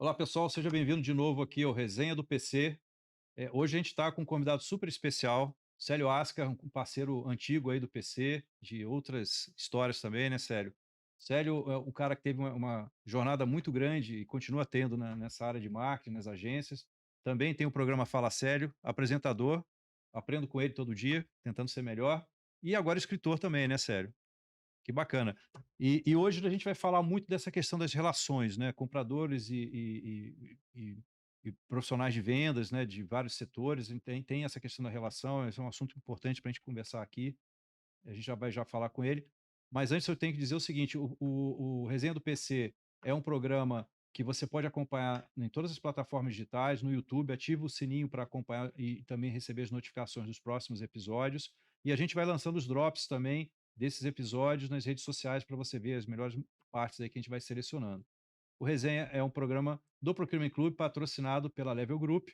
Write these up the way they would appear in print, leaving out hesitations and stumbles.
Olá, pessoal, seja bem-vindo de novo aqui ao Resenha do PC. Hoje a gente está com um convidado super especial, Célio Askar, um parceiro antigo aí do PC, de outras histórias também, né, Célio? Célio é um cara que teve uma jornada muito grande e continua tendo nessa área de marketing, nas agências. Também tem o programa Fala Célio, apresentador, aprendo com ele todo dia, tentando ser melhor. E agora escritor também, né, Célio? Que bacana. E hoje a gente vai falar muito dessa questão das relações, né, compradores e profissionais de vendas, né, de vários setores, e tem essa questão da relação, esse é um assunto importante para a gente conversar aqui, a gente já vai já falar com ele. Mas antes eu tenho que dizer o seguinte, o Resenha do PC é um programa que você pode acompanhar em todas as plataformas digitais, no YouTube, ativa o sininho para acompanhar e também receber as notificações dos próximos episódios. E a gente vai lançando os drops também desses episódios nas redes sociais para você ver as melhores partes aí que a gente vai selecionando. O Resenha é um programa do Procurement Club patrocinado pela Level Group.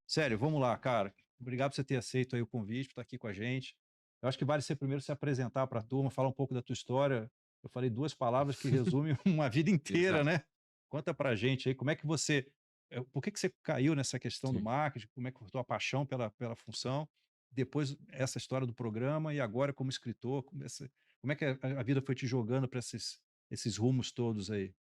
Sério, vamos lá, cara. Obrigado por você ter aceito aí o convite, por estar aqui com a gente. Eu acho que vale você primeiro se apresentar para a turma, falar um pouco da tua história. Eu falei duas palavras que resumem uma vida inteira, Exato, né? Conta pra gente aí como é que você, por que que você caiu nessa questão do sim. marketing, como é que foi a tua paixão pela função, depois essa história do programa e agora como escritor, como é que a vida foi te jogando para esses rumos todos aí?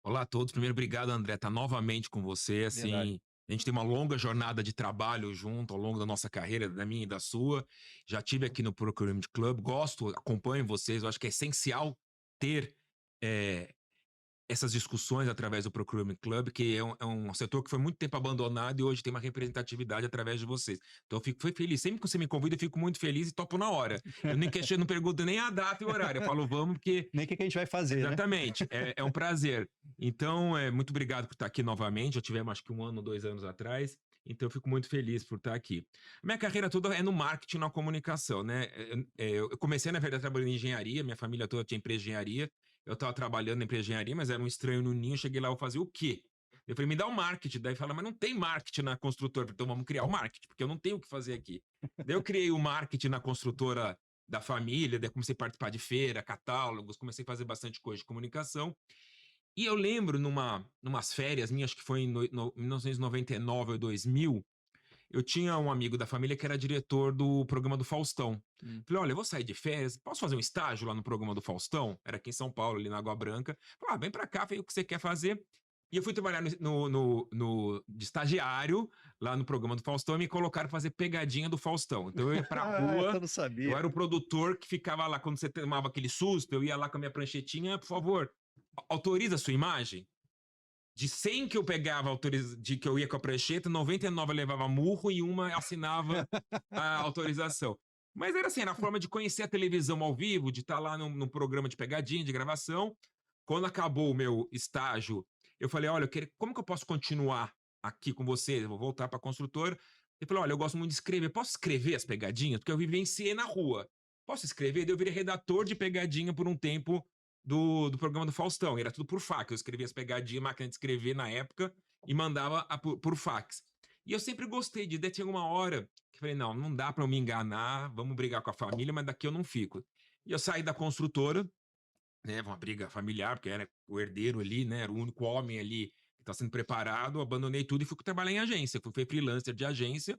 Olá a todos, primeiro obrigado André, estar novamente com você, Verdade. assim, a gente tem uma longa jornada de trabalho junto ao longo da nossa carreira, da minha e da sua, já tive aqui no Procurement Club, gosto, acompanho vocês, eu acho que é essencial ter, eh, essas discussões através do Procurement Club, que é um setor que foi muito tempo abandonado e hoje tem uma representatividade através de vocês. Então eu fico feliz. Sempre que você me convida, eu fico muito feliz e topo na hora. Eu nem questiono, não pergunto nem a data e o horário. Eu falo, vamos, porque Nem o que que a gente vai fazer, né? exatamente, é um prazer. Então, muito obrigado por estar aqui novamente. Já tivemos acho que 1 ano, 2 anos atrás. Então, eu fico muito feliz por estar aqui. Minha carreira toda é no marketing, na comunicação, né? Eu comecei, na verdade, trabalhando em engenharia. Minha família toda tinha empresa de engenharia. Eu estava trabalhando na empresa de engenharia, mas era um estranho no ninho. Cheguei lá, eu fazia o quê? Eu falei, me dá o marketing. Daí fala, mas não tem marketing na construtora. Então vamos criar o marketing, porque eu não tenho o que fazer aqui. Daí eu criei o marketing na construtora da família, daí comecei a participar de feira, catálogos, comecei a fazer bastante coisa de comunicação. E eu lembro numas férias minhas, acho que foi em 1999 ou 2000, eu tinha um amigo da família que era diretor do programa do Faustão. Hum. Falei, olha, eu vou sair de férias, posso fazer um estágio lá no programa do Faustão? Era aqui em São Paulo, ali na Água Branca. Falei, vem pra cá, vem o que você quer fazer. E eu fui trabalhar de estagiário lá no programa do Faustão e me colocaram pra fazer pegadinha do Faustão. Então eu ia pra Ah, essa rua, eu não eu sabia. era o produtor que ficava lá quando você tomava aquele susto, eu ia lá com a minha pranchetinha, por favor, autoriza a sua imagem? De 100 que eu pegava, de que eu ia com a prancheta, 99 eu levava murro e uma assinava a autorização. Mas era assim, era a forma de conhecer a televisão ao vivo, de estar lá num programa de pegadinha, de gravação. Quando acabou o meu estágio, eu falei, olha, como que eu posso continuar aqui com você? Eu vou voltar para a construtora. Ele falou, olha, eu gosto muito de escrever. Posso escrever as pegadinhas? Porque eu vivenciei na rua. Posso escrever? Daí eu virei redator de pegadinha por um tempo do programa do Faustão. Era tudo por fax. Eu escrevia as pegadinhas, máquina de escrever na época, e mandava por fax. E eu sempre gostei de. Daí tinha uma hora que eu falei: não, não dá para eu me enganar, vamos brigar com a família, mas daqui eu não fico. E eu saí da construtora, né, uma briga familiar, porque era o herdeiro ali, né, era o único homem ali que está sendo preparado, abandonei tudo e fui trabalhar em agência. Fui freelancer de agência.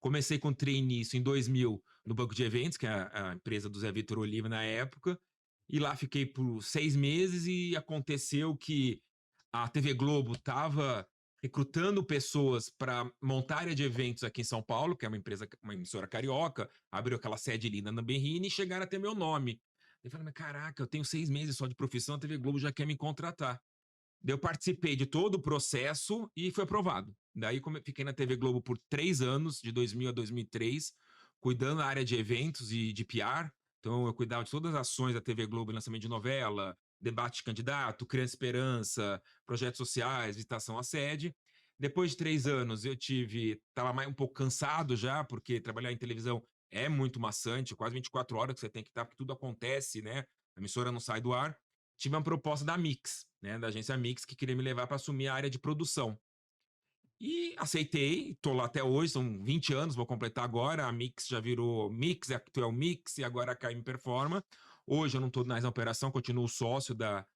Comecei com trainee isso em 2000 no Banco de Eventos, que é a empresa do Zé Vitor Oliva na época. E lá fiquei por 6 meses e aconteceu que a TV Globo estava recrutando pessoas para montar área de eventos aqui em São Paulo, que é uma empresa, uma emissora carioca, abriu aquela sede linda na Berrini e chegaram a ter meu nome. Eu falei, mas caraca, eu tenho 6 meses só de profissão, a TV Globo já quer me contratar. Daí eu participei de todo o processo e foi aprovado. Daí fiquei na TV Globo por 3 anos, de 2000 a 2003, cuidando da área de eventos e de PR. Então eu cuidava de todas as ações da TV Globo, lançamento de novela, debate de candidato, Criança Esperança, projetos sociais, visitação à sede. Depois de 3 anos eu estava mais um pouco cansado já, porque trabalhar em televisão é muito maçante, quase 24 horas que você tem que estar, porque tudo acontece, né? A emissora não sai do ar. Tive uma proposta da Mix, né, da agência Mix, que queria me levar para assumir a área de produção. E aceitei, tô lá até hoje, são 20 anos, vou completar agora. A Mix já virou Mix, a Actual Mix e agora a KM Performa. Hoje eu não estou mais na operação, continuo sócio da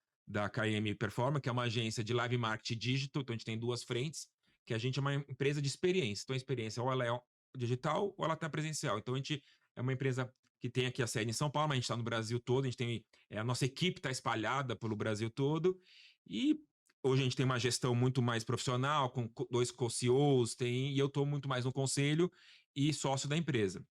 KM Performa, que é uma agência de live marketing digital. Então a gente tem duas frentes, que a gente é uma empresa de experiência. Então a experiência ou ela é digital ou ela está presencial. Então a gente é uma empresa que tem aqui a sede em São Paulo, mas a gente está no Brasil todo, a gente tem a nossa equipe está espalhada pelo Brasil todo. E hoje a gente tem uma gestão muito mais profissional, com 2 co-CEOs, e eu estou muito mais no conselho e sócio da empresa.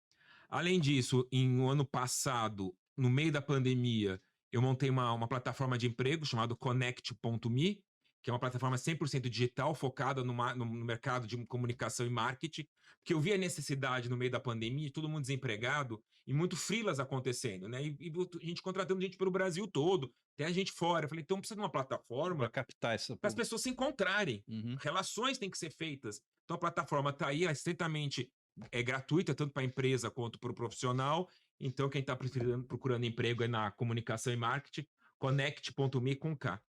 Além disso, no ano passado, no meio da pandemia, eu montei uma plataforma de emprego chamada Connect.me, que é uma plataforma 100% digital, focada no mercado de comunicação e marketing, porque eu vi a necessidade no meio da pandemia, todo mundo desempregado, e muito freelas acontecendo, né? E a gente contratando gente pelo Brasil todo, até a gente fora. Eu falei, então precisa de uma Para plataforma captar essa para as pessoas se encontrarem. Uhum. Relações têm que ser feitas. Então a plataforma está aí, ela é estritamente gratuita, tanto para a empresa quanto para o profissional. Então quem está procurando emprego é na comunicação e marketing, connect.me com K.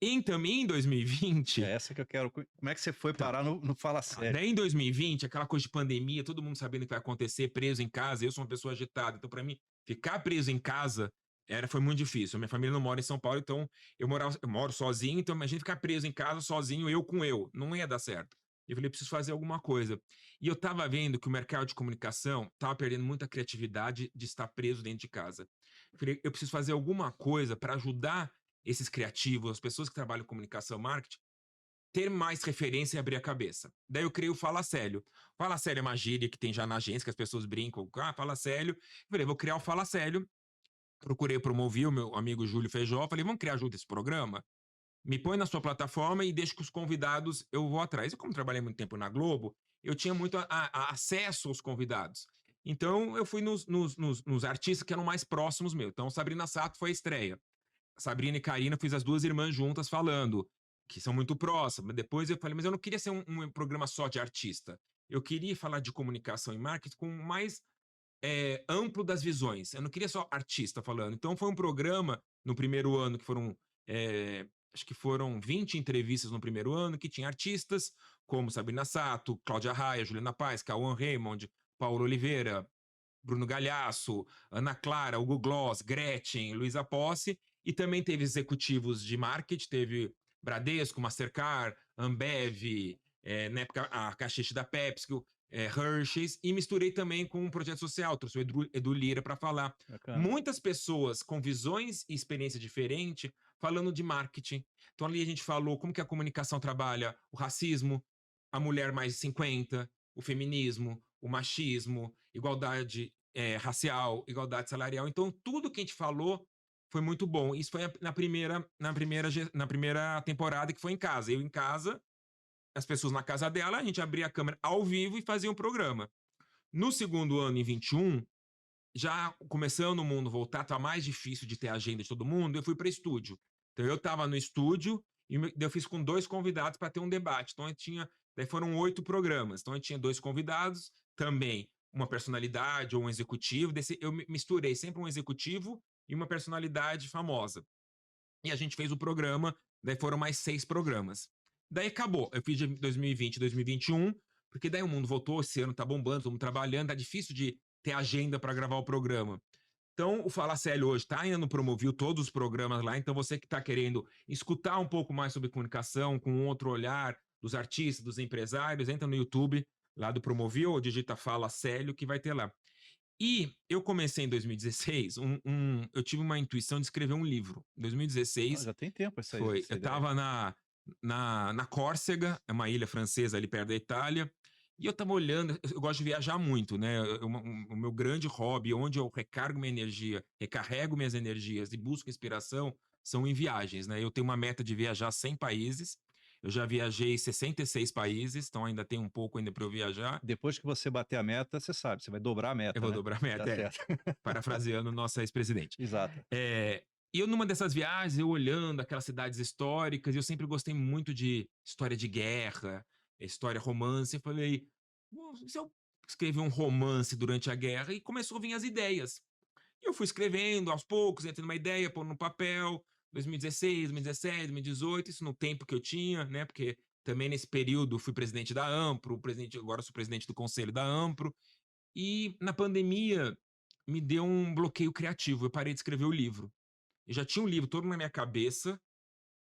E também em 2020... É essa que eu quero. Como é que você foi Então, parar no Fala Sério? daí em 2020, aquela coisa de pandemia, todo mundo sabendo o que vai acontecer, preso em casa. Eu sou uma pessoa agitada, então para mim, ficar preso em casa foi muito difícil. Minha família não mora em São Paulo, então eu moro sozinho, então imagina ficar preso em casa sozinho, eu com eu. Não ia dar certo. Eu falei, preciso fazer alguma coisa. E eu estava vendo que o mercado de comunicação estava perdendo muita criatividade de estar preso dentro de casa. Eu falei, eu preciso fazer alguma coisa para ajudar esses criativos, as pessoas que trabalham com comunicação e marketing, ter mais referência e abrir a cabeça. Daí eu criei o Fala Sério. Fala Sério é uma gíria que tem já na agência, que as pessoas brincam. Fala Sério. Eu falei, vou criar o Fala Sério. Procurei promover o meu amigo Júlio Feijó. Falei, vamos criar junto esse programa? Me põe na sua plataforma e deixa que os convidados eu vou atrás. E como trabalhei muito tempo na Globo, eu tinha muito acesso aos convidados. Então eu fui nos artistas que eram mais próximos meu. Então Sabrina Sato foi a estreia. Sabrina e Karina, fiz as duas irmãs juntas falando, que são muito próximas. Depois eu falei, mas eu não queria ser um programa só de artista. Eu queria falar de comunicação e marketing com mais amplo das visões. Eu não queria só artista falando. Então foi um programa no primeiro ano que foram, acho que foram 20 entrevistas no primeiro ano, que tinha artistas como Sabrina Sato, Cláudia Raia, Juliana Paz, Cauã Raymond, Paulo Oliveira, Bruno Galhaço, Ana Clara, Hugo Gloss, Gretchen, Luísa Posse, e também teve executivos de marketing, teve Bradesco, Mastercard, Ambev, na época a Caxixe da Pepsi, Hershey's, e misturei também com um projeto social, trouxe o Edu Lira para falar. Bacana. Muitas pessoas com visões e experiência diferente falando de marketing. Então ali a gente falou como que a comunicação trabalha o racismo, a mulher mais de 50, o feminismo, o machismo, igualdade racial, igualdade salarial. Então, tudo que a gente falou foi muito bom. Isso foi na primeira temporada, que foi em casa. Eu em casa, as pessoas na casa dela, a gente abria a câmera ao vivo e fazia um programa. No segundo ano, em 21, já começando o mundo voltar, tá mais difícil de ter a agenda de todo mundo, eu fui para estúdio. Então, eu estava no estúdio e eu fiz com 2 convidados para ter um debate. Então, daí foram 8 programas. Então, eu tinha 2 convidados, também uma personalidade ou um executivo. Eu misturei sempre um executivo e uma personalidade famosa. E a gente fez o programa, daí foram mais 6 programas. Daí acabou. Eu fiz de 2020 e 2021, porque daí o mundo voltou, esse ano tá bombando, todo mundo trabalhando, tá difícil de ter agenda para gravar o programa. Então, o Fala Sério hoje está indo no Promoviu, todos os programas lá. Então, você que está querendo escutar um pouco mais sobre comunicação, com outro olhar dos artistas, dos empresários, entra no YouTube, lá do Promoviu, ou digita Fala Sério, que vai ter lá. E eu comecei em 2016, eu tive uma intuição de escrever um livro. Em 2016, já tem tempo essa eu ideia. estava na Córcega, é uma ilha francesa ali perto da Itália, e eu estava olhando, eu gosto de viajar muito, né? O meu grande hobby, onde eu recargo minha energia, recarrego minhas energias e busco inspiração, são em viagens, né? Eu tenho uma meta de viajar 100 países, eu já viajei 66 países, então ainda tem um pouco ainda para eu viajar. Depois que você bater a meta, você sabe, você vai dobrar a meta, Eu vou né? dobrar a meta, Tá certo. parafraseando o nosso ex-presidente. Exato. E eu, numa dessas viagens, eu olhando aquelas cidades históricas, eu sempre gostei muito de história de guerra, história romance, eu falei, se eu escrever um romance durante a guerra, e começou a vir as ideias. E eu fui escrevendo aos poucos, tendo uma ideia, pondo no papel, 2016, 2017, 2018, isso no tempo que eu tinha, né, porque Também nesse período fui presidente da Ampro, agora sou presidente do conselho da Ampro. E na pandemia me deu um bloqueio criativo, eu parei de escrever o livro. Eu já tinha um livro todo na minha cabeça,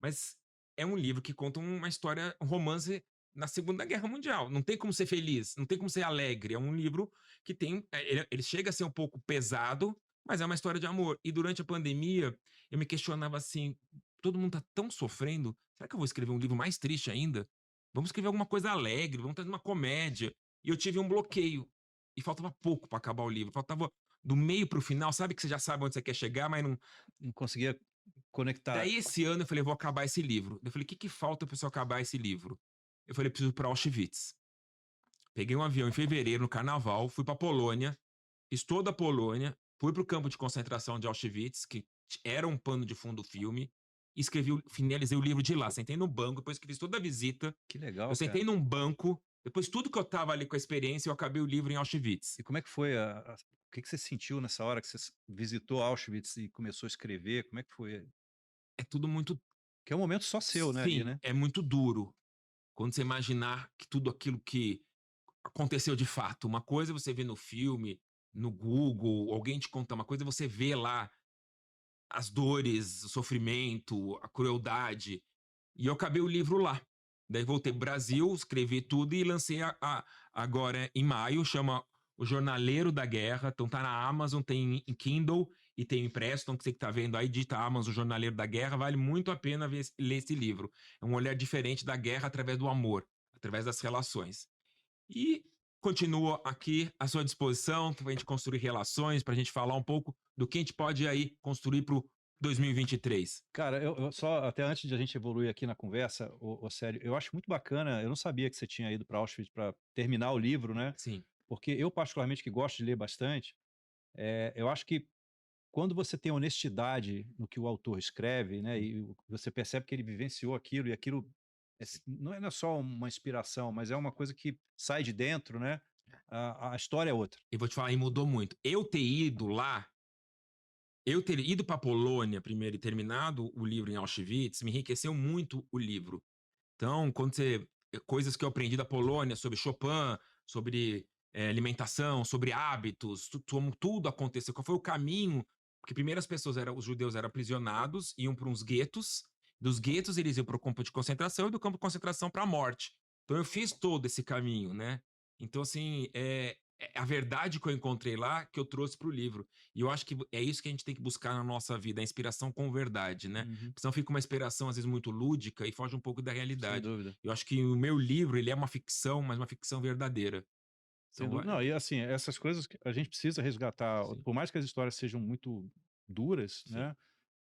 mas é um livro que conta uma história, um romance na Segunda Guerra Mundial. Não tem como ser feliz, não tem como ser alegre. É um livro que tem. Ele chega a ser um pouco pesado, mas é uma história de amor. E durante a pandemia, eu me questionava assim: todo mundo tá tão sofrendo, será que eu vou escrever um livro mais triste ainda? Vamos escrever alguma coisa alegre, vamos trazer uma comédia. E eu tive um bloqueio. E faltava pouco para acabar o livro. Faltava do meio para o final, sabe que você já sabe onde você quer chegar, mas não. Não conseguia conectar. Daí esse ano eu falei, vou acabar esse livro. Eu falei, o que que falta para eu acabar esse livro? Eu falei, preciso ir para Auschwitz. Peguei um avião em fevereiro, no carnaval, fui para Polônia, fiz toda a Polônia, fui para o campo de concentração de Auschwitz, que era um pano de fundo do filme, e finalizei o livro de lá. Sentei no banco, depois que fiz toda a visita, Que eu legal, sentei cara. num banco, depois tudo que eu tava ali com a experiência, eu acabei o livro em Auschwitz. E como é que foi o que que você sentiu nessa hora que você visitou Auschwitz e começou a escrever? Como é que foi? É tudo muito. Que é um momento só seu, né, ali, Sim, né? é muito duro. Quando você imaginar que tudo aquilo que aconteceu de fato. Uma coisa é você vê no filme, no Google, alguém te conta uma coisa, você vê lá as dores, o sofrimento, a crueldade. E eu acabei o livro lá. Daí voltei pro Brasil, escrevi tudo e lancei agora em maio, chama O Jornaleiro da Guerra. Então tá na Amazon, tem em Kindle e tem impresso. Então você que tá vendo aí, digita Amazon, O Jornaleiro da Guerra, vale muito a pena ler esse livro. É um olhar diferente da guerra através do amor, através das relações. E continuo aqui à sua disposição para a gente construir relações, para a gente falar um pouco do que a gente pode aí construir para o 2023. Cara, eu só até antes de a gente evoluir aqui na conversa, Célio, eu acho muito bacana, eu não sabia que você tinha ido para Auschwitz para terminar o livro, né, Sim, porque eu particularmente que gosto de ler bastante, eu acho que quando você tem honestidade no que o autor escreve, né, sim, e você percebe que ele vivenciou aquilo e aquilo sim. não é só uma inspiração, mas é uma coisa que sai de dentro, né, a história é outra. E vou te falar, e mudou muito. Eu ter ido para a Polônia primeiro e terminado o livro em Auschwitz, me enriqueceu muito o livro. Então, coisas que eu aprendi da Polônia sobre Chopin, sobre alimentação, sobre hábitos, como tudo aconteceu, qual foi o caminho, porque primeiro os judeus eram aprisionados, iam para uns guetos, dos guetos eles iam para o campo de concentração e do campo de concentração para a morte. Então eu fiz todo esse caminho, né? Então assim, é a verdade que eu encontrei lá que eu trouxe para o livro. E eu acho que é isso que a gente tem que buscar na nossa vida, a inspiração com verdade, né? Uhum, Porque senão fica uma inspiração às vezes muito lúdica e foge um pouco da sem realidade. dúvida. Eu acho que o meu livro, ele é uma ficção, mas uma ficção verdadeira. Sem Então, dúvida. Não, e assim, essas coisas que a gente precisa resgatar, sim, por mais que as histórias sejam muito duras, sim, né,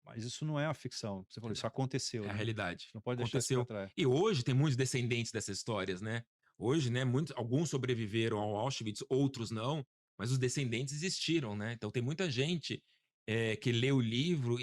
mas isso não é a ficção. Você falou, isso exato. aconteceu, É a né? realidade. Não pode deixar isso para Aconteceu. trás. E hoje tem muitos descendentes dessas histórias, né? Hoje, né, alguns sobreviveram ao Auschwitz, outros não, mas os descendentes existiram, né? Então tem muita gente que lê o livro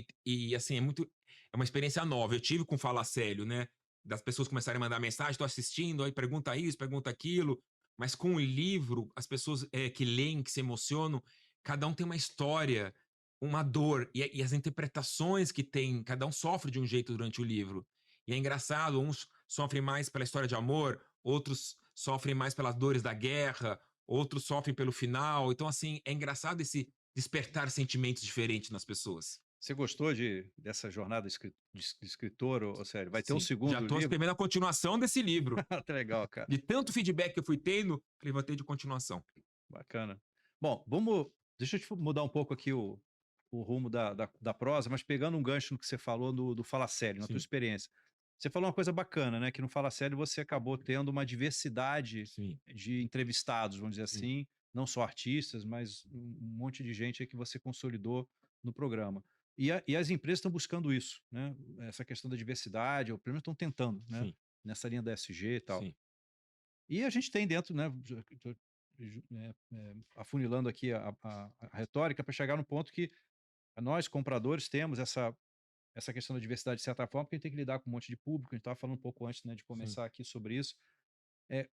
assim, é uma experiência nova. Eu tive com Fala Sério, né? Das pessoas começarem a mandar mensagem, estou assistindo, aí pergunta isso, pergunta aquilo. Mas com o livro, as pessoas que leem, que se emocionam, cada um tem uma história, uma dor, e as interpretações que tem, cada um sofre de um jeito durante o livro. E é engraçado, uns sofrem mais pela história de amor, outros sofrem mais pelas dores da guerra, outros sofrem pelo final. Então, assim, é engraçado esse despertar sentimentos diferentes nas pessoas. Você gostou dessa jornada de escritor, Célio? Vai ter um Sim. Já segundo estou livro? escrevendo a continuação desse livro. Tá legal, cara. De tanto feedback que eu fui tendo, falei, vou ter de continuação. Bacana. Bom, deixa eu te mudar um pouco aqui o rumo da prosa, mas pegando um gancho no que você falou do Fala Sério, na tua Sim, experiência. Você falou uma coisa bacana, né? Que no Fala Sério você acabou tendo uma diversidade sim, de entrevistados, vamos dizer sim, assim, não só artistas, mas um monte de gente aí que você consolidou no programa. E as empresas estão buscando isso, né? Essa questão da diversidade, ou pelo menos estão tentando, né? sim, Nessa linha da SG e tal. sim, E a gente tem dentro, né, afunilando aqui a retórica para chegar no ponto que nós, compradores, temos essa questão da diversidade de certa forma, porque a gente tem que lidar com um monte de público, a gente estava falando um pouco antes, né, de sim, começar aqui sobre isso.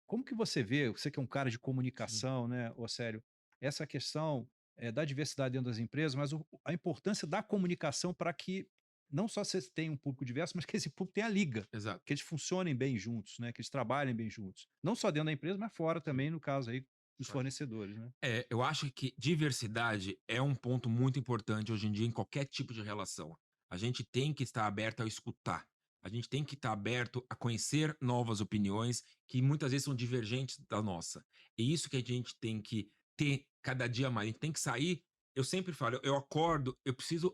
Como que você vê, você que é um cara de sim. comunicação, né, ô Sério, essa questão da diversidade dentro das empresas, mas a importância da comunicação para que não só você tem um público diverso, mas que esse público tenha liga, Exato. que eles funcionem bem juntos, né? Que eles trabalhem bem juntos. Não só dentro da empresa, mas fora também, no caso aí, dos fornecedores, né? Eu acho que diversidade é um ponto muito importante hoje em dia em qualquer tipo de relação. A gente tem que estar aberto a escutar. A gente tem que estar aberto a conhecer novas opiniões que muitas vezes são divergentes da nossa. E isso que a gente tem que ter cada dia mais. A gente tem que sair. Eu sempre falo, eu acordo,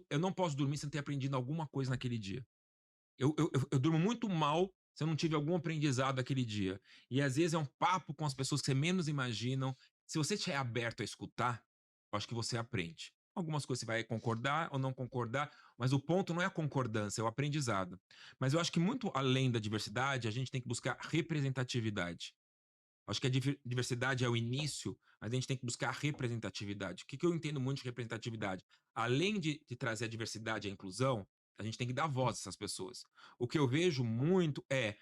eu não posso dormir sem ter aprendido alguma coisa naquele dia. Eu durmo muito mal se eu não tive algum aprendizado aquele dia. E às vezes é um papo com as pessoas que você menos imaginam. Se você estiver aberto a escutar, eu acho que você aprende. Algumas coisas você vai concordar ou não concordar, mas o ponto não é a concordância, é o aprendizado. Mas eu acho que muito além da diversidade, a gente tem que buscar representatividade. Acho que a diversidade é o início, mas a gente tem que buscar a representatividade. O que eu entendo muito de representatividade? Além de trazer a diversidade e a inclusão, a gente tem que dar voz a essas pessoas. O que eu vejo muito é,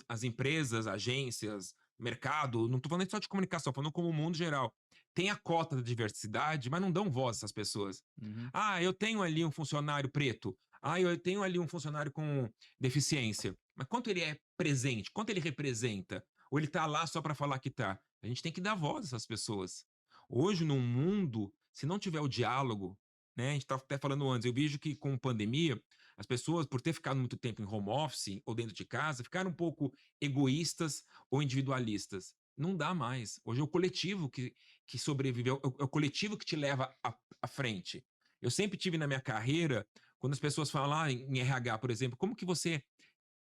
as empresas, agências, mercado, não estou falando só de comunicação, falando como o mundo geral, tem a cota da diversidade, mas não dão voz a essas pessoas. Uhum. Eu tenho ali um funcionário preto. Eu tenho ali um funcionário com deficiência. Mas quanto ele é presente? Quanto ele representa? Ou ele tá lá só para falar que tá? A gente tem que dar voz a essas pessoas. Hoje, no mundo, se não tiver o diálogo, né? A gente estava até falando antes, eu vejo que com pandemia, as pessoas, por ter ficado muito tempo em home office ou dentro de casa, ficaram um pouco egoístas ou individualistas. Não dá mais. Hoje é o coletivo que sobrevive, é o coletivo que te leva à frente. Eu sempre tive na minha carreira, quando as pessoas falam em RH, por exemplo, como que você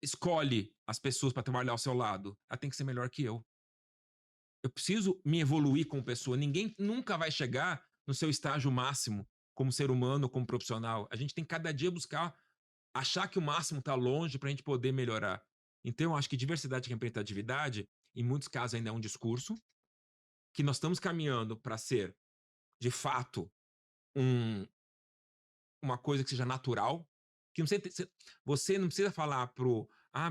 escolhe as pessoas para trabalhar ao seu lado? Ela tem que ser melhor que eu. Eu preciso me evoluir como pessoa. Ninguém nunca vai chegar no seu estágio máximo como ser humano, como profissional. A gente tem que cada dia buscar achar que o máximo está longe para a gente poder melhorar. Então, eu acho que diversidade e representatividade, em muitos casos, ainda é um discurso que nós estamos caminhando para ser, de fato, um, uma coisa que seja natural, que não você não precisa falar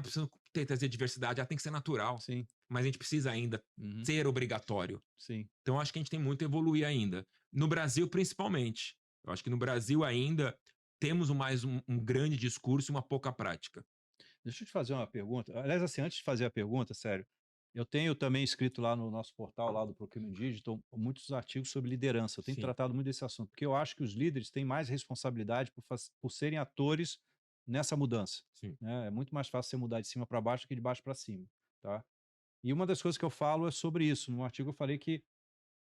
precisa trazer diversidade, tem que ser natural. Sim. Mas a gente precisa ainda Uhum. ser obrigatório. Sim. Então, acho que a gente tem muito a evoluir ainda. No Brasil, principalmente. Eu acho que no Brasil ainda temos mais um grande discurso e uma pouca prática. Deixa eu te fazer uma pergunta. Aliás, assim, antes de fazer a pergunta, sério, eu tenho também escrito lá no nosso portal, lá do Procurement Digital, muitos artigos sobre liderança. Eu tenho Sim. tratado muito desse assunto, porque eu acho que os líderes têm mais responsabilidade por serem atores nessa mudança. Sim. Né? É muito mais fácil você mudar de cima para baixo do que de baixo para cima. Tá? E uma das coisas que eu falo é sobre isso. No artigo eu falei que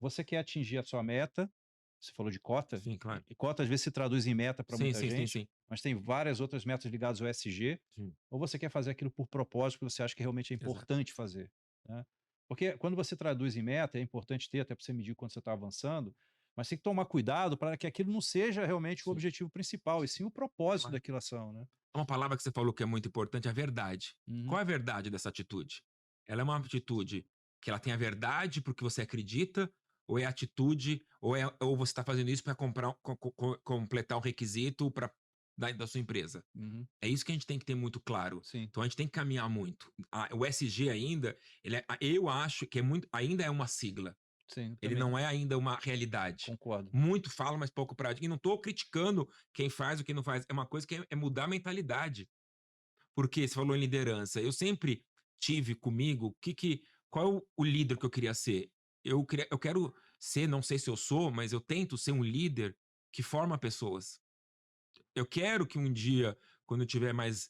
você quer atingir a sua meta, você falou de cota, Sim, claro. e cota às vezes se traduz em meta para Sim, muita sim, sim, gente, sim. mas tem várias outras metas ligadas ao ESG, Sim. ou você quer fazer aquilo por propósito, que você acha que realmente é Exato. importante fazer. Né? Porque quando você traduz em meta, é importante ter, até para você medir quando você está avançando, mas tem que tomar cuidado para que aquilo não seja realmente o Sim. objetivo principal, e sim o propósito Claro. daquela ação. Né? Uma palavra que você falou que é muito importante é a verdade. Uhum. Qual é a verdade dessa atitude? Ela é uma atitude que ela tem a verdade porque você acredita, ou é atitude, ou você está fazendo isso para completar um requisito da sua empresa? Uhum. É isso que a gente tem que ter muito claro. Sim. Então a gente tem que caminhar muito. O SG ainda, eu acho que ainda é uma sigla. Sim, Ele também não é ainda uma realidade. concordo. Muito fala, mas pouco prático. E não estou criticando quem faz ou quem não faz. É uma coisa que é mudar a mentalidade. Porque você falou em liderança. Eu sempre tive comigo qual é o líder que eu queria ser. Eu quero ser, não sei se eu sou, mas eu tento ser um líder que forma pessoas. Eu quero que um dia, quando eu tiver mais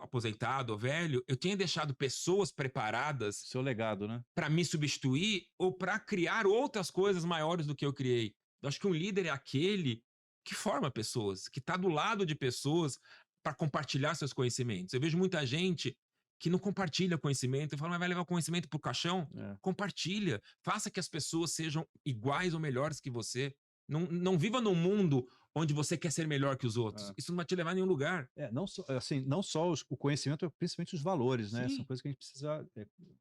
aposentado ou velho, eu tenha deixado pessoas preparadas Seu legado, né? para me substituir ou para criar outras coisas maiores do que eu criei. Eu acho que um líder é aquele que forma pessoas, que está do lado de pessoas para compartilhar seus conhecimentos. Eu vejo muita gente que não compartilha conhecimento. Eu falo, mas vai levar o conhecimento para o caixão? É. Compartilha. Faça que as pessoas sejam iguais ou melhores que você. Não viva num mundo onde você quer ser melhor que os outros. Isso não vai te levar a nenhum lugar. Não só, assim, não só o conhecimento, principalmente os valores, né? Sim. São coisas que a gente precisa,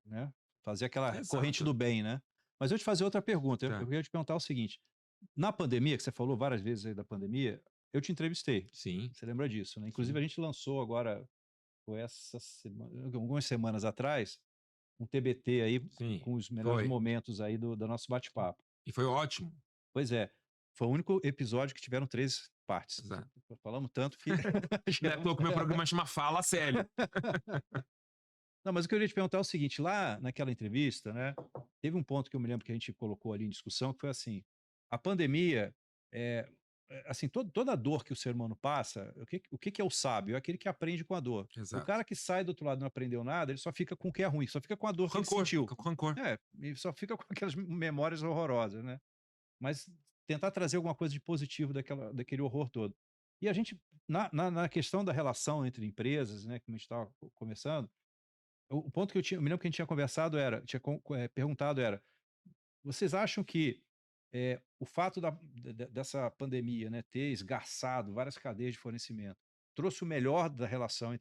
né? Fazer aquela Exato. corrente do bem, né? Mas eu te fazer outra pergunta. Tá. Eu queria te perguntar o seguinte: na pandemia, que você falou várias vezes aí da pandemia, eu te entrevistei. Sim. Você lembra disso, né? Inclusive, Sim. a gente lançou agora, foi essa semana, algumas semanas atrás, um TBT aí Sim. com os melhores momentos aí do nosso bate-papo. E foi ótimo. Pois é. Foi o único episódio que tiveram 3 partes. Exato. Falamos tanto que... Não é à toa que o meu programa chama Fala Sério. Não, mas o que eu queria te perguntar é o seguinte, lá naquela entrevista, né, teve um ponto que eu me lembro que a gente colocou ali em discussão, que foi assim, a pandemia, assim, toda a dor que o ser humano passa, o que que é o sábio? É aquele que aprende com a dor. O Exato. cara que sai do outro lado e não aprendeu nada, ele só fica com o que é ruim, só fica com a dor que ele Rancor, sentiu. fica com rancor. E só fica com aquelas memórias horrorosas, né? Mas tentar trazer alguma coisa de positivo daquele horror todo. E a gente, na questão da relação entre empresas, né, como a gente estava começando, o ponto que eu me lembro que a gente tinha conversado perguntado era, vocês acham que o fato dessa pandemia, né, ter esgarçado várias cadeias de fornecimento, trouxe o melhor da relação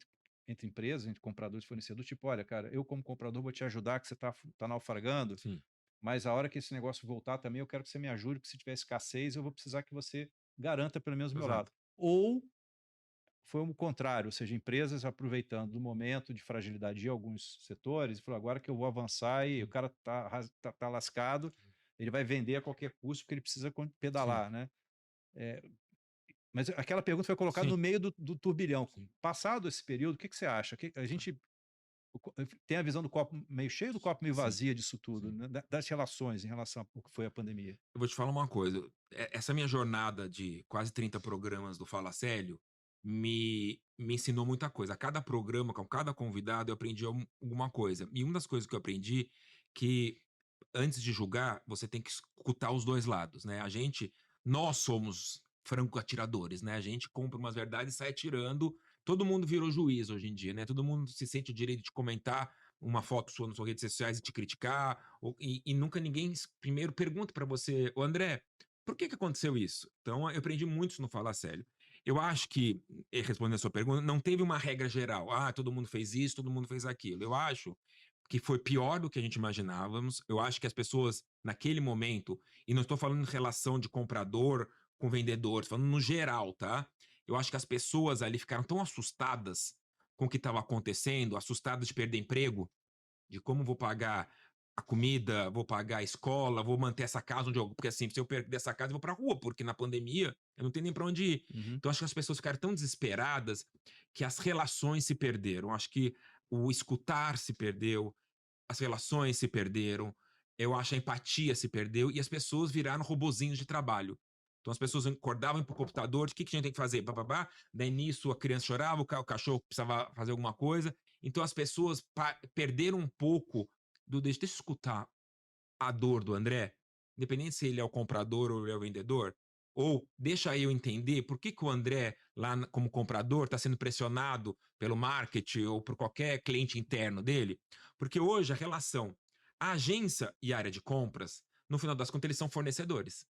entre empresas, entre compradores e fornecedores, tipo, olha, cara, eu como comprador vou te ajudar, que você tá naufragando, Sim. mas a hora que esse negócio voltar também, eu quero que você me ajude, porque se tiver escassez, eu vou precisar que você garanta pelo menos o meu Exato. lado. Ou foi o contrário, ou seja, empresas aproveitando do momento de fragilidade de alguns setores, e falou, agora que eu vou avançar e o cara tá lascado, ele vai vender a qualquer custo porque ele precisa pedalar, Sim. né? Mas aquela pergunta foi colocada Sim. no meio do turbilhão. Sim. Passado esse período, o que você acha? A gente tem a visão do copo meio cheio do copo meio Sim. vazio disso tudo, Sim. né? Das relações em relação ao que foi a pandemia. Eu vou te falar uma coisa. Essa minha jornada de quase 30 programas do Fala Sério me ensinou muita coisa. A cada programa, com cada convidado, eu aprendi alguma coisa. E uma das coisas que eu aprendi que antes de julgar, você tem que escutar os dois lados, né? Nós somos franco-atiradores, né? A gente compra umas verdades e sai atirando. Todo mundo virou juiz hoje em dia, né? Todo mundo se sente o direito de comentar uma foto sua nas suas redes sociais e te criticar, e nunca ninguém primeiro pergunta para você, ô André, por que aconteceu isso? Então, eu aprendi muito isso no Fala Sério. Eu acho que, respondendo a sua pergunta, não teve uma regra geral. Ah, todo mundo fez isso, todo mundo fez aquilo. Eu acho que foi pior do que a gente imaginávamos. Eu acho que as pessoas, naquele momento, e não estou falando em relação de comprador com vendedor, estou falando no geral, tá? Eu acho que as pessoas ali ficaram tão assustadas com o que estava acontecendo, assustadas de perder emprego, de como vou pagar a comida, vou pagar a escola, vou manter essa casa onde eu... Porque assim, se eu perder essa casa, eu vou pra rua, porque na pandemia eu não tenho nem para onde ir. Uhum. Então acho que as pessoas ficaram tão desesperadas que as relações se perderam. Acho que o escutar se perdeu, as relações se perderam, eu acho a empatia se perdeu e as pessoas viraram robozinhos de trabalho. Então as pessoas acordavam pro computador, o que a gente tem que fazer? Bababá. Daí nisso a criança chorava, o cachorro precisava fazer alguma coisa. Então as pessoas perderam um pouco deixa eu escutar a dor do André, independente se ele é o comprador ou ele é o vendedor, ou deixa eu entender por que o André, lá como comprador, está sendo pressionado pelo marketing ou por qualquer cliente interno dele. Porque hoje a relação, a agência e a área de compras, no final das contas, eles são fornecedores.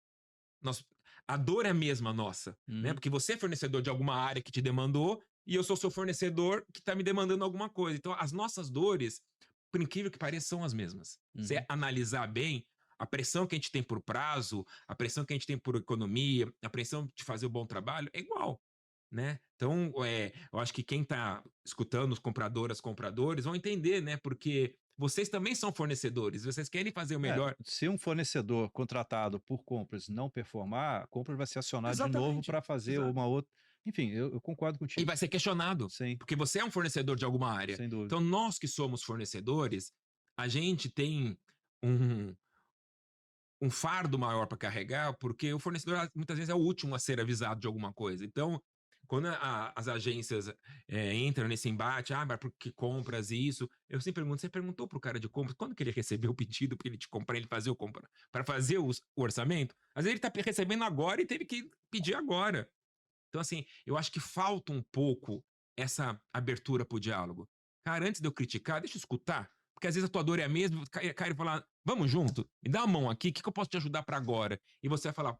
A dor é a mesma nossa, né? Porque você é fornecedor de alguma área que te demandou e eu sou seu fornecedor que está me demandando alguma coisa. Então, as nossas dores, por incrível que pareça, são as mesmas. Se analisar bem, a pressão que a gente tem por prazo, a pressão que a gente tem por economia, a pressão de fazer o bom trabalho é igual, né? Então, eu acho que quem está escutando os compradores vão entender, né? Porque vocês também são fornecedores, vocês querem fazer o melhor. Se um fornecedor contratado por compras não performar, a compra vai ser acionada de novo Exatamente. para fazer Exato. uma outra. Enfim, eu concordo E contigo. vai ser questionado, Sim, porque você é um fornecedor de alguma área. sem dúvida. Então, nós que somos fornecedores, a gente tem um fardo maior para carregar, porque o fornecedor muitas vezes é o último a ser avisado de alguma coisa. Então, quando as agências entram nesse embate, mas por que compras isso? Eu sempre pergunto, você perguntou pro cara de compras quando que ele recebeu o pedido para ele te comprar, ele fazer o compra, para fazer o orçamento? Às vezes ele tá recebendo agora e teve que pedir agora. Então, assim, eu acho que falta um pouco essa abertura pro diálogo. Cara, antes de eu criticar, deixa eu escutar. Porque às vezes a tua dor é a mesma, cara, falar, vamos junto, me dá a mão aqui, o que eu posso te ajudar para agora? E você vai falar,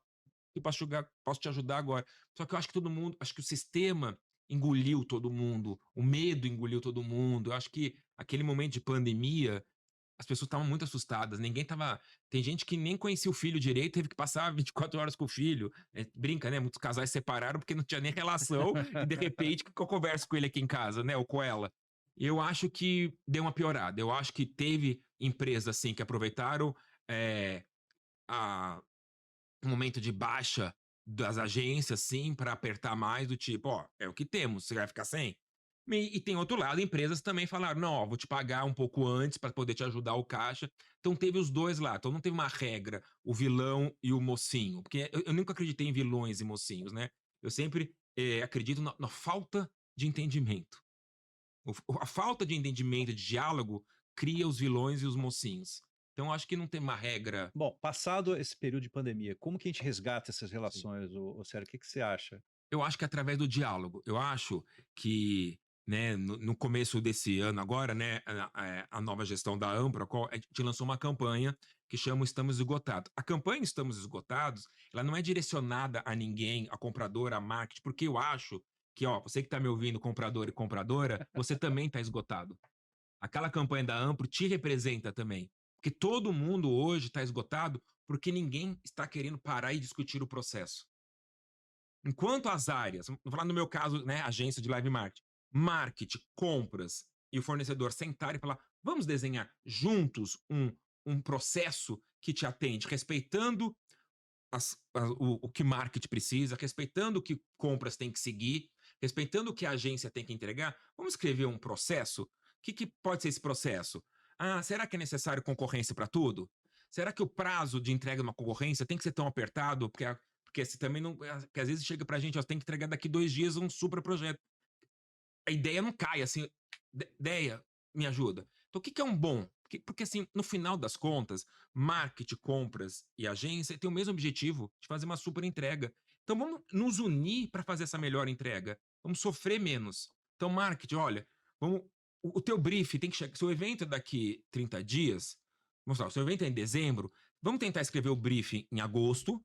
eu posso te ajudar agora. Só que eu acho que todo mundo, acho que o sistema engoliu todo mundo, o medo engoliu todo mundo. Eu acho que aquele momento de pandemia, as pessoas estavam muito assustadas, ninguém tava... Tem gente que nem conhecia o filho direito, teve que passar 24 horas com o filho. Brinca, né? Muitos casais separaram porque não tinha nem relação e de repente que eu converso com ele aqui em casa, né? Ou com ela. Eu acho que deu uma piorada. Eu acho que teve empresas, assim, que aproveitaram um momento de baixa das agências, sim, para apertar mais, do tipo, ó, é o que temos, você vai ficar sem? E tem outro lado, empresas também falaram, não, ó, vou te pagar um pouco antes para poder te ajudar o caixa. Então teve os dois lá, então não teve uma regra, o vilão e o mocinho, porque eu nunca acreditei em vilões e mocinhos, né? Eu sempre acredito na falta de entendimento. A falta de entendimento, de diálogo, cria os vilões e os mocinhos. Então, eu acho que não tem uma regra. Bom, passado esse período de pandemia, como que a gente resgata essas Sim. relações, ô Sérgio? O que você acha? Eu acho que é através do diálogo. Eu acho que, né, no começo desse ano agora, né, a nova gestão da Ampro, a gente lançou uma campanha que chama Estamos Esgotados. A campanha Estamos Esgotados, ela não é direcionada a ninguém, a comprador, a marketing, porque eu acho que, ó, você que está me ouvindo, comprador e compradora, você também está esgotado. Aquela campanha da Ampro te representa também. Porque todo mundo hoje está esgotado porque ninguém está querendo parar e discutir o processo. Enquanto as áreas, vou falar no meu caso, né, agência de live marketing, compras e o fornecedor sentarem e falar, vamos desenhar juntos um processo que te atende, respeitando o que marketing precisa, respeitando o que compras tem que seguir, respeitando o que a agência tem que entregar. Vamos escrever um processo? O que pode ser esse processo? Ah, será que é necessário concorrência para tudo? Será que o prazo de entrega de uma concorrência tem que ser tão apertado? Porque se também não. Porque às vezes chega pra gente, ó, tem que entregar daqui 2 dias um super projeto. A ideia não cai, assim. Ideia, me ajuda. Então, o que é um bom? Porque, assim, no final das contas, marketing, compras e agência têm o mesmo objetivo de fazer uma super entrega. Então, vamos nos unir para fazer essa melhor entrega. Vamos sofrer menos. Então, marketing, olha, vamos, o teu brief tem que chegar. Se o evento é daqui 30 dias, vamos lá, se o evento é em dezembro, vamos tentar escrever o brief em agosto,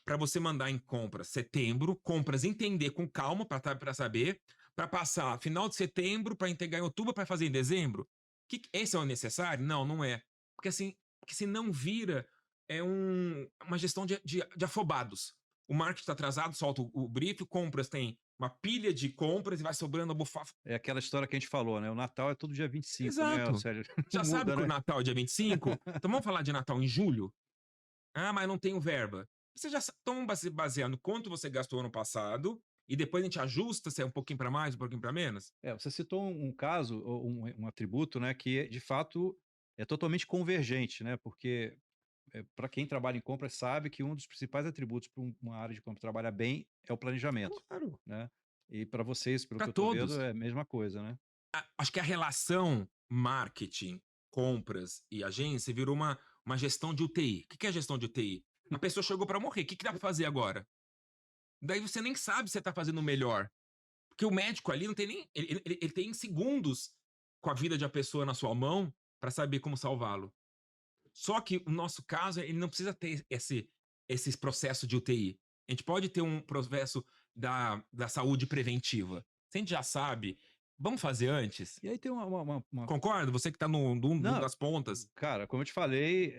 para você mandar em compras setembro, compras entender com calma para saber, para passar final de setembro, para entregar em outubro, para fazer em dezembro. Esse é o necessário? Não, não é. Porque se não vira, é uma gestão de afobados. O marketing está atrasado, solta o brief, compras tem uma pilha de compras e vai sobrando a bufafa. É aquela história que a gente falou, né? O Natal é todo dia 25, né, Exato. Sérgio? Já Não sabe muda, que o né? Natal é dia 25? Então vamos falar de Natal em julho? Ah, mas não tenho verba. Você já então baseando quanto você gastou ano passado e depois a gente ajusta se é um pouquinho para mais, um pouquinho para menos? Você citou um caso, ou um atributo, né, que de fato é totalmente convergente, né? Porque para quem trabalha em compras sabe que um dos principais atributos para uma área de compra trabalhar bem é o planejamento, Claro. né? E para vocês, pelo Para que eu estou vendo, todos. é a mesma coisa, né? Acho que a relação marketing, compras e agência virou uma gestão de UTI. O que é a gestão de UTI? A pessoa chegou para morrer. O que dá para fazer agora? Daí você nem sabe se você está fazendo o melhor. Porque o médico ali não tem nem. Ele tem segundos com a vida de uma pessoa na sua mão para saber como salvá-lo. Só que o nosso caso, ele não precisa ter esse processo de UTI. A gente pode ter um processo da saúde preventiva. Se a gente já sabe, vamos fazer antes? E aí tem Concorda? Você que está num Não, das pontas. cara, como eu te falei,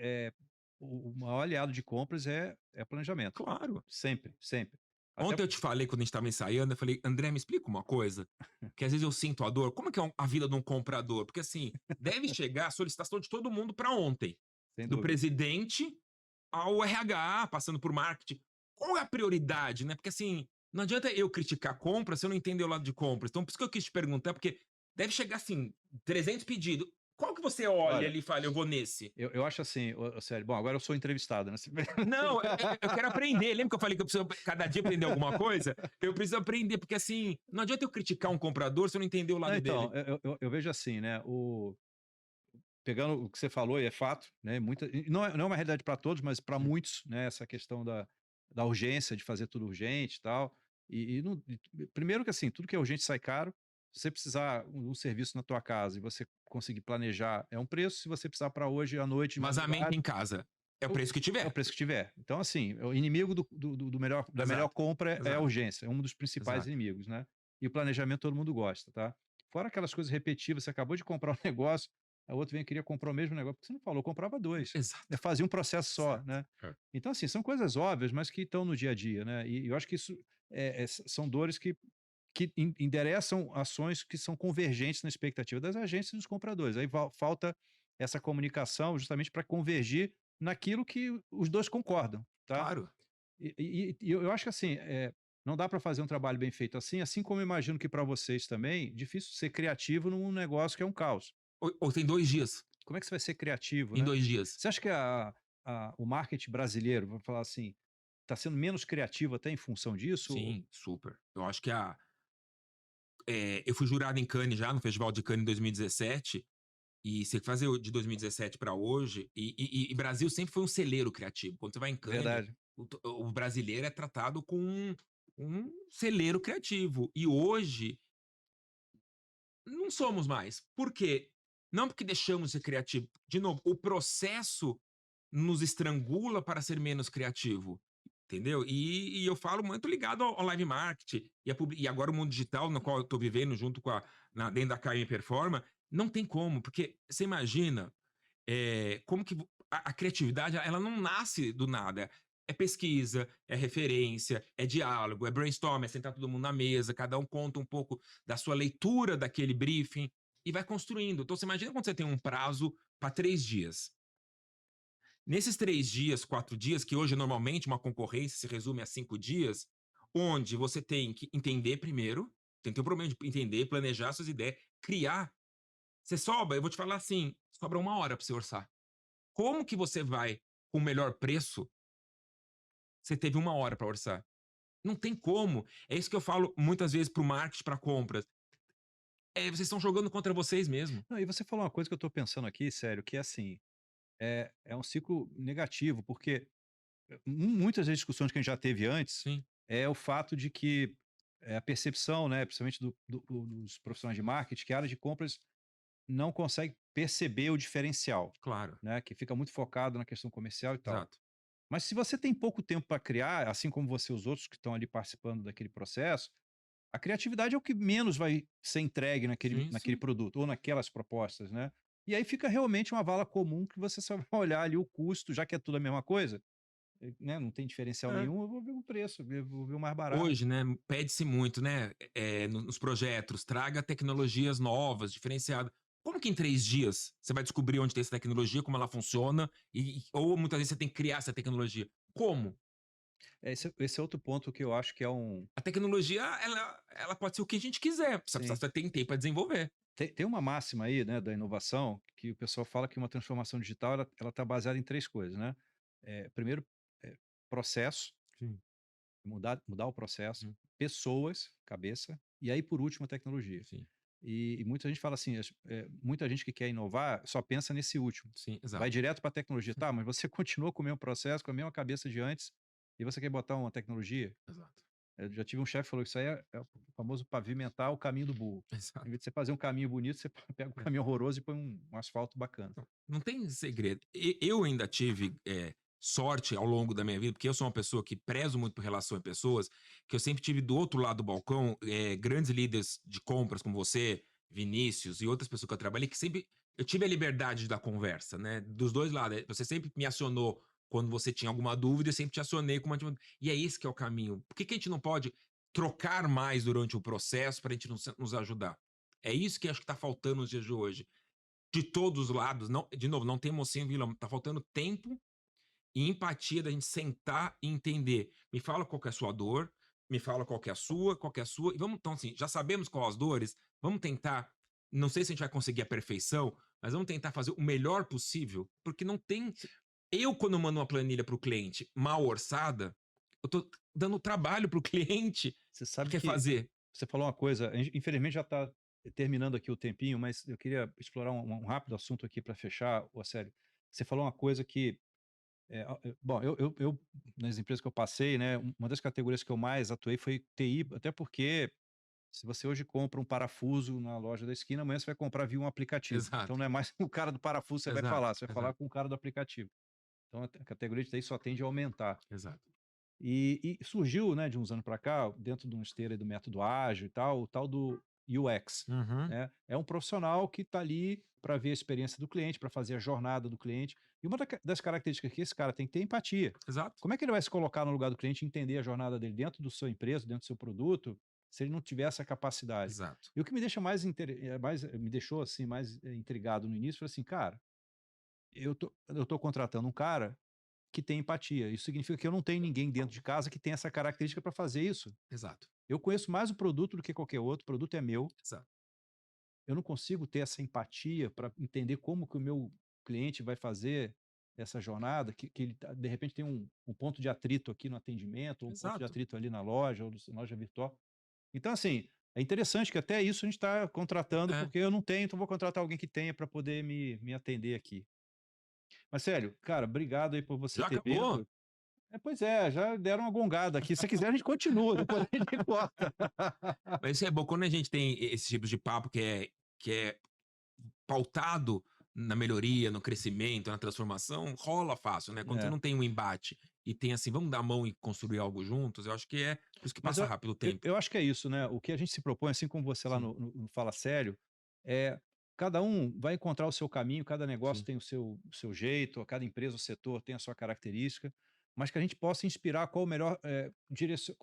o maior aliado de compras é planejamento. Claro. Sempre, sempre. Até Ontem eu te falei, quando a gente estava ensaiando, eu falei, André, me explica uma coisa, que às vezes eu sinto a dor. Como é que é a vida de um comprador? Porque assim, deve chegar a solicitação de todo mundo para ontem. sem Do dúvida. presidente ao RH, passando por marketing. Qual é a prioridade, né? Porque assim, não adianta eu criticar compra se eu não entender o lado de compras. Então, por isso que eu quis te perguntar, porque deve chegar assim, 300 pedidos. Qual que você olha Olha, ali e fala, eu vou nesse? eu acho assim, sério, bom, agora eu sou entrevistado, né? Não, eu quero aprender. Lembra que eu falei que eu preciso cada dia aprender alguma coisa? Eu preciso aprender, porque assim, não adianta eu criticar um comprador se eu não entender o Não, lado então, dele. eu vejo assim, né? Pegando o que você falou, e é fato, né? Não é uma realidade para todos, mas para muitos, né? Essa questão da urgência, de fazer tudo urgente e tal. Primeiro que assim, tudo que é urgente sai caro. Se você precisar um serviço na tua casa e você conseguir planejar, é um preço. Se você precisar para hoje à noite, de Vazamento madrugada, em casa. É o o- preço que é o tiver. preço que tiver. Então, assim, o inimigo da melhor Exato, compra é a exato, urgência, é um dos principais exato. inimigos, né? E o planejamento todo mundo gosta, tá? Fora aquelas coisas repetitivas, você acabou de comprar um negócio, a outra vem e queria comprar o mesmo negócio, porque você não falou, eu comprava dois. Exato, Fazia um processo só, exato. né? É. Então, assim, são coisas óbvias, mas que estão no dia a dia, né? E eu acho que isso são dores que endereçam ações que são convergentes na expectativa das agências e dos compradores. Aí falta essa comunicação justamente para convergir naquilo que os dois concordam, tá? Claro. E eu acho que assim, não dá para fazer um trabalho bem feito assim como eu imagino que para vocês também, difícil ser criativo num negócio que é um caos. Ou tem 2 dias, Como é que você vai ser criativo, em né? 2 dias. Você acha que o marketing brasileiro, vamos falar assim, está sendo menos criativo até em função disso? Sim, super. Eu acho que eu fui jurado em Cannes já, no Festival de Cannes em 2017, e você fazer o de 2017 para hoje, e Brasil sempre foi um celeiro criativo. Quando você vai em Cannes, Verdade. o brasileiro é tratado com um celeiro criativo. E hoje não somos mais. Por quê? Não porque deixamos de ser criativo. De novo, o processo nos estrangula para ser menos criativo. Entendeu? E eu falo muito ligado ao live marketing e agora o mundo digital, no qual eu estou vivendo junto com dentro da KM Performa, não tem como, porque você imagina como que a criatividade ela não nasce do nada. É pesquisa, é referência, é diálogo, é brainstorm, é sentar todo mundo na mesa, cada um conta um pouco da sua leitura daquele briefing e vai construindo. Então, você imagina quando você tem um prazo para 3 dias. Nesses 3 dias, 4 dias, que hoje normalmente uma concorrência se resume a 5 dias, onde você tem que entender primeiro, tem que ter um problema de entender, planejar suas ideias, criar. Você sobra, eu vou te falar assim, sobra 1 hora para você orçar. Como que você vai com o melhor preço? Você teve 1 hora para orçar. Não tem como. É isso que eu falo muitas vezes para o marketing, para compras. Vocês estão jogando contra vocês mesmo. Não, e você falou uma coisa que eu estou pensando aqui, sério, que é assim, é um ciclo negativo, porque muitas das discussões que a gente já teve antes Sim, é o fato de que a percepção, né, principalmente dos profissionais de marketing, que a área de compras não consegue perceber o diferencial, claro. né, que fica muito focado na questão comercial e tal. Exato. Mas se você tem pouco tempo para criar, assim como você e os outros que estão ali participando daquele processo, a criatividade é o que menos vai ser entregue Sim, naquele sim. produto ou naquelas propostas, né. E aí fica realmente uma vala comum que você só vai olhar ali o custo, já que é tudo a mesma coisa, né, não tem diferencial É. nenhum, eu vou ver o preço, eu vou ver o mais barato. Hoje, né, pede-se muito, né, nos projetos, traga tecnologias novas, diferenciadas. Como que em 3 dias você vai descobrir onde tem essa tecnologia, como ela funciona, ou muitas vezes você tem que criar essa tecnologia? Como? Esse é outro ponto que eu acho que é um A tecnologia, ela pode ser o que a gente quiser, sim. você tem tempo para desenvolver. Tem uma máxima aí, né, da inovação, que o pessoal fala que uma transformação digital ela está baseada em 3 coisas, né. Primeiro, processo, Sim. mudar o processo, Hum, pessoas, cabeça, e aí por último a tecnologia. sim, E muita gente fala assim, muita gente que quer inovar só pensa nesse último. sim, Vai exato, direto para a tecnologia. Tá, mas você continua com o mesmo processo, com a mesma cabeça de antes, e você quer botar uma tecnologia? exato, Eu já tive um chefe que falou que isso aí é o famoso pavimentar o caminho do burro. Em exato. vez de você fazer um caminho bonito, você pega um É. caminho horroroso e põe um asfalto bacana. Não tem segredo. Eu ainda tive sorte ao longo da minha vida, porque eu sou uma pessoa que prezo muito por relação a pessoas, que eu sempre tive do outro lado do balcão grandes líderes de compras como você, Vinícius e outras pessoas que eu trabalhei, que sempre eu tive a liberdade da conversa, né? Dos dois lados. Você sempre me acionou quando você tinha alguma dúvida, eu sempre te acionei com uma. E é esse que é o caminho. Por que a gente não pode trocar mais durante o processo para a gente nos ajudar? É isso que acho que está faltando nos dias de hoje de todos os lados, não, de novo, não tem mocinho e vilão, tá faltando tempo e empatia da gente sentar e entender. Me fala qual que é a sua dor, me fala qual que é a sua, e vamos, então assim, já sabemos qual as dores, vamos tentar, não sei se a gente vai conseguir a perfeição, mas vamos tentar fazer o melhor possível, porque não tem, eu quando mando uma planilha para o cliente mal orçada, eu tô dando trabalho para o cliente Você que sabe quer que fazer. você falou uma coisa, infelizmente já está terminando aqui o tempinho, mas eu queria explorar um rápido assunto aqui para fechar, ô sério. Você falou uma coisa que, bom, nas empresas que eu passei, né, uma das categorias que eu mais atuei foi TI, até porque se você hoje compra um parafuso na loja da esquina, amanhã você vai comprar via um aplicativo. Então Exato, não é mais o cara do parafuso que exato, você vai falar exato, com o cara do aplicativo. Então a categoria de TI só tende a aumentar. exato. E surgiu, né, de uns anos para cá, dentro de uma esteira do método ágil e tal, o tal do UX, Uhum, né? É um profissional que está ali para ver a experiência do cliente, para fazer a jornada do cliente. E uma das características que esse cara tem que ter é empatia. exato, Como é que ele vai se colocar no lugar do cliente e entender a jornada dele dentro do seu empresa, dentro do seu produto, se ele não tiver essa capacidade? exato. E o que me deixa me deixou assim mais intrigado no início foi assim, cara, eu tô contratando um cara que tem empatia. Isso significa que eu não tenho ninguém dentro de casa que tem essa característica para fazer isso. Exato, Eu conheço mais o produto do que qualquer outro, o produto é meu. exato. Eu não consigo ter essa empatia para entender como que o meu cliente vai fazer essa jornada, que ele de repente tem um ponto de atrito aqui no atendimento, ou um ponto de Exato. atrito ali na loja, ou na loja virtual. Então, assim, é interessante que até isso a gente está contratando, É. porque eu não tenho, então vou contratar alguém que tenha para poder me atender aqui. Mas sério, cara, obrigado aí por você Já ter acabou? vindo. Pois é, já deram uma gongada aqui. Se você quiser, a gente continua, depois a gente corta. Mas isso é bom, quando a gente tem esse tipo de papo que é pautado na melhoria, no crescimento, na transformação, rola fácil, né? Quando você É. não tem um embate e tem assim, vamos dar a mão e construir algo juntos, eu acho que é por isso que Mas passa rápido o eu tempo. eu acho que é isso, né, o que a gente se propõe, assim como você lá Sim, no Fala Sério, é cada um vai encontrar o seu caminho, cada negócio sim, tem o seu jeito, cada empresa, o setor tem a sua característica, mas que a gente possa inspirar qual o melhor, qual é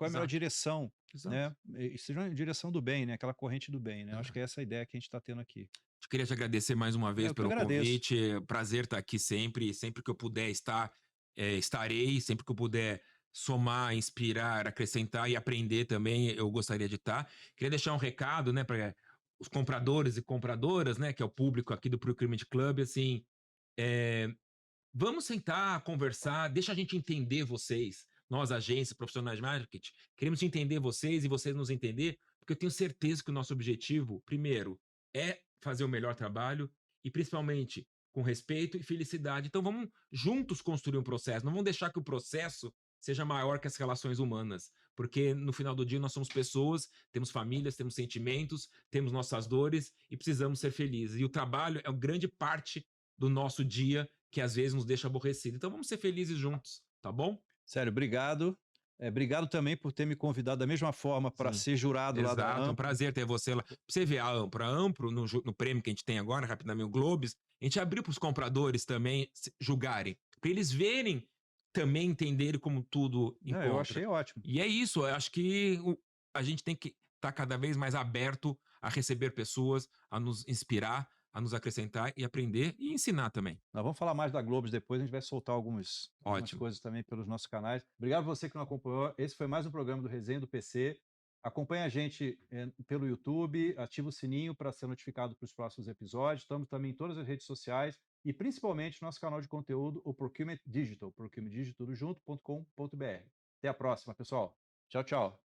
a melhor exato, direção, exato. né, e seja uma direção do bem, né, aquela corrente do bem, né, eu acho É. que é essa a ideia que a gente está tendo aqui. Eu queria te agradecer mais uma vez Eu que pelo agradeço. convite. Prazer estar aqui sempre. Sempre que eu puder estar, estarei. Sempre que eu puder somar, inspirar, acrescentar e aprender também, eu gostaria de estar. Queria deixar um recado, né, para os compradores e compradoras, né, que é o público aqui do Procurement Club, assim, eh, vamos sentar, conversar, deixa a gente entender vocês. Nós, agência, profissionais de marketing, queremos entender vocês e vocês nos entender, porque eu tenho certeza que o nosso objetivo, primeiro, é fazer o melhor trabalho e principalmente com respeito e felicidade. Então vamos juntos construir um processo. Não vamos deixar que o processo seja maior que as relações humanas, porque no final do dia nós somos pessoas, temos famílias, temos sentimentos, temos nossas dores e precisamos ser felizes. E o trabalho é uma grande parte do nosso dia que às vezes nos deixa aborrecido. Então vamos ser felizes juntos, tá bom? Sério, obrigado. Obrigado também por ter me convidado da mesma forma para Sim. ser jurado lá da Exato, é um Amplo. prazer ter você lá. Pra você ver a Ampro. A Ampro, no prêmio que a gente tem agora, rapidamente, o Globes, a gente abriu para os compradores também julgarem, para eles verem, também entenderem como tudo Não, eu encontra. achei ótimo. E é isso, eu acho que a gente tem que estar cada vez mais aberto a receber pessoas, a nos inspirar, a nos acrescentar e aprender e ensinar também. Nós vamos falar mais da Globos depois, a gente vai soltar algumas Ótimo. coisas também pelos nossos canais. Obrigado a você que não acompanhou. Esse foi mais um programa do Resenha do PC. Acompanhe a gente pelo YouTube, ativa o sininho para ser notificado para os próximos episódios. Estamos também em todas as redes sociais e principalmente nosso canal de conteúdo, o Procurement Digital, procurementdigital tudo junto.com.br. Até a próxima, pessoal. Tchau, tchau.